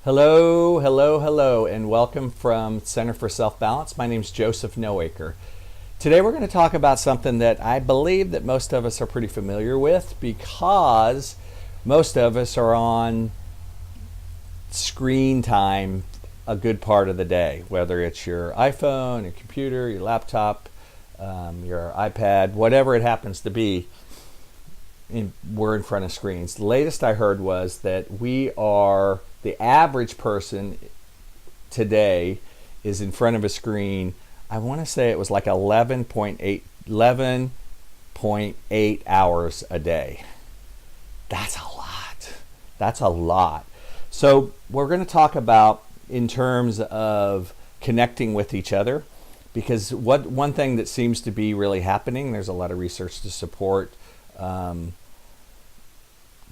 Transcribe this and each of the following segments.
Hello, hello, hello, and welcome from Center for Self-Balance. My name is Joseph Noecker. Today we're going to talk about something that I believe that most of us are pretty familiar with because most of us are on screen time a good part of the day, whether it's your iPhone, your computer, your laptop, your iPad, whatever it happens to be. We're in front of screens. The latest I heard was that the average person today is in front of a screen. I want to say it was like 11.8 hours a day. That's a lot. That's a lot. So we're going to talk about in terms of connecting with each other, because one thing that seems to be really happening, there's a lot of research to support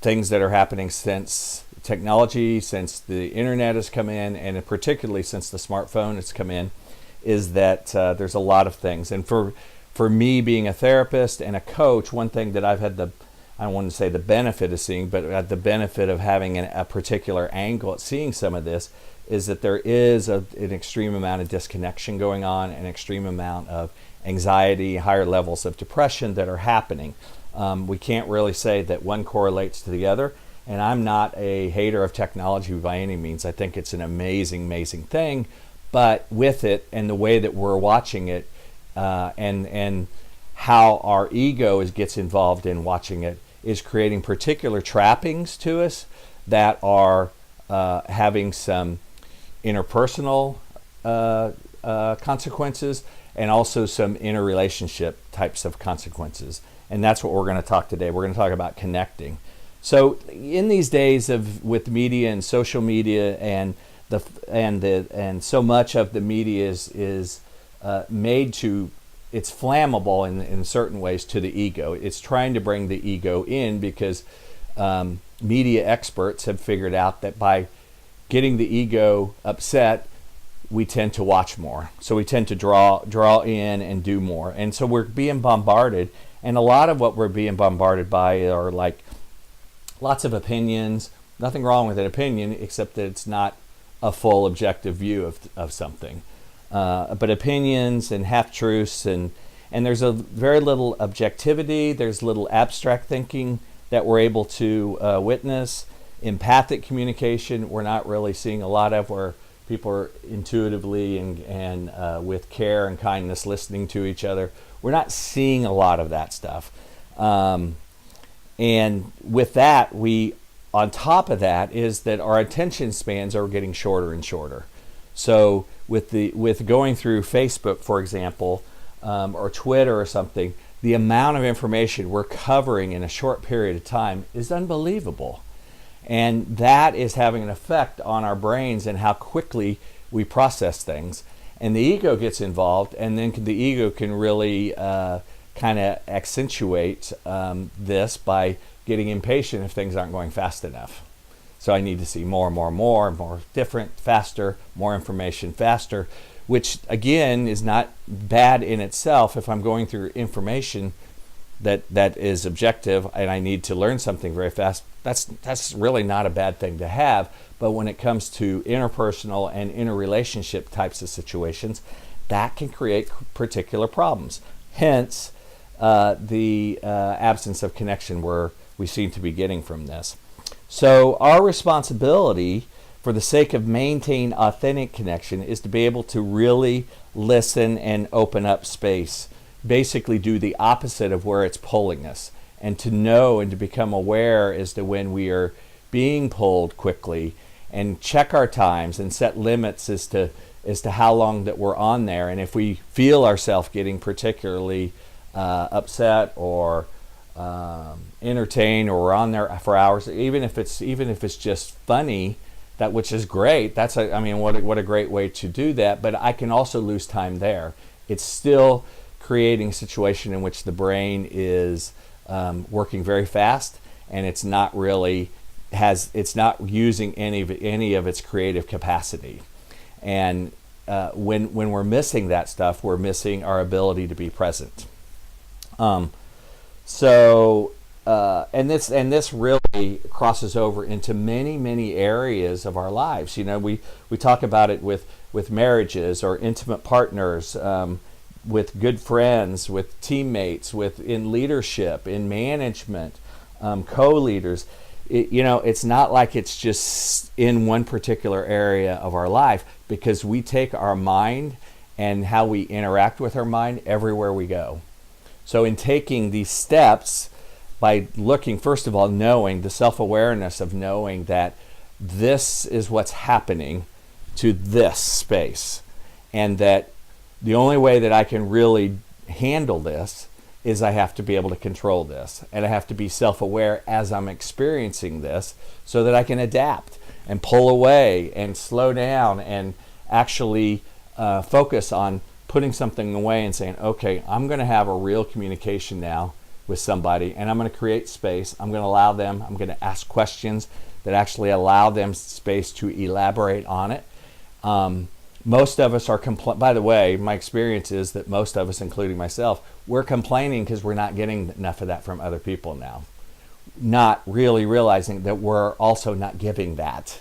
things that are happening since technology, since the internet has come in, and particularly since the smartphone has come in, is that there's a lot of things. And for me being a therapist and a coach, one thing that I've had I don't want to say the benefit of seeing, but the benefit of having a particular angle at seeing some of this is that there is an extreme amount of disconnection going on, an extreme amount of anxiety, higher levels of depression that are happening. We can't really say that one correlates to the other, and I'm not a hater of technology by any means. I think it's an amazing, amazing thing, but with it and the way that we're watching it and how our ego gets involved in watching it is creating particular trappings to us that are having some interpersonal consequences and also some interrelationship types of consequences. And that's what we're going to talk today. We're going to talk about connecting. So in these days with media and social media and so much of the media is made to, it's flammable in certain ways to the ego. It's trying to bring the ego in because media experts have figured out that by getting the ego upset, we tend to watch more. So we tend to draw in and do more. And so we're being bombarded. And a lot of what we're being bombarded by are like lots of opinions. Nothing wrong with an opinion, except that it's not a full objective view of something. But opinions and half-truths, and there's a very little objectivity. There's little abstract thinking that we're able to witness. Empathic communication, we're not really seeing a lot of, where people are intuitively and with care and kindness listening to each other. We're not seeing a lot of that stuff. And with that, on top of that is that our attention spans are getting shorter and shorter. So with going through Facebook, for example, or Twitter or something, the amount of information we're covering in a short period of time is unbelievable. And that is having an effect on our brains and how quickly we process things. And the ego gets involved, and then the ego can really kind of accentuate this by getting impatient if things aren't going fast enough. So I need to see more, different, faster, more information, faster, which again is not bad in itself. If I'm going through information that is objective and I need to learn something very fast, that's really not a bad thing to have. But when it comes to interpersonal and interrelationship types of situations, that can create particular problems. Hence, the absence of connection we seem to be getting from this. So our responsibility, for the sake of maintaining authentic connection, is to be able to really listen and open up space. Basically do the opposite of where it's pulling us, and to know and to become aware as to when we are being pulled quickly, and check our times and set limits as to how long that we're on there. And if we feel ourselves getting particularly upset or entertained, or we're on there for hours, even if it's just funny, that which is great. What a great way to do that. But I can also lose time there. It's still creating a situation in which the brain is working very fast, and it's not using any of its creative capacity. And when we're missing that stuff, we're missing our ability to be present. So this really crosses over into many areas of our lives. We talk about it with marriages or intimate partners, with good friends, with teammates, in leadership, in management, co-leaders. It's not like it's just in one particular area of our life, because we take our mind and how we interact with our mind everywhere we go. So in taking these steps, by looking, first of all, knowing the self-awareness of knowing that this is what's happening to this space, and that the only way that I can really handle this is I have to be able to control this, and I have to be self-aware as I'm experiencing this, so that I can adapt and pull away and slow down and actually focus on putting something away and saying, okay, I'm going to have a real communication now with somebody, and I'm going to create space. I'm going to allow them, I'm going to ask questions that actually allow them space to elaborate on it. Most of us are by the way, my experience is that most of us, including myself, we're complaining because we're not getting enough of that from other people now. Not really realizing that we're also not giving that,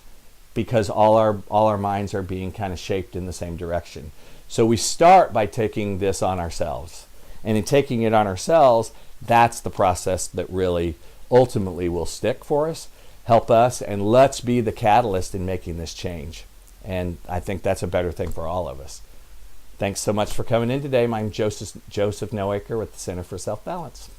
because all our minds are being kind of shaped in the same direction. So we start by taking this on ourselves. And in taking it on ourselves, that's the process that really ultimately will stick for us, help us, and let's be the catalyst in making this change. And I think that's a better thing for all of us. Thanks so much for coming in today. I'm Joseph Noecker with the Center for Self-Balance.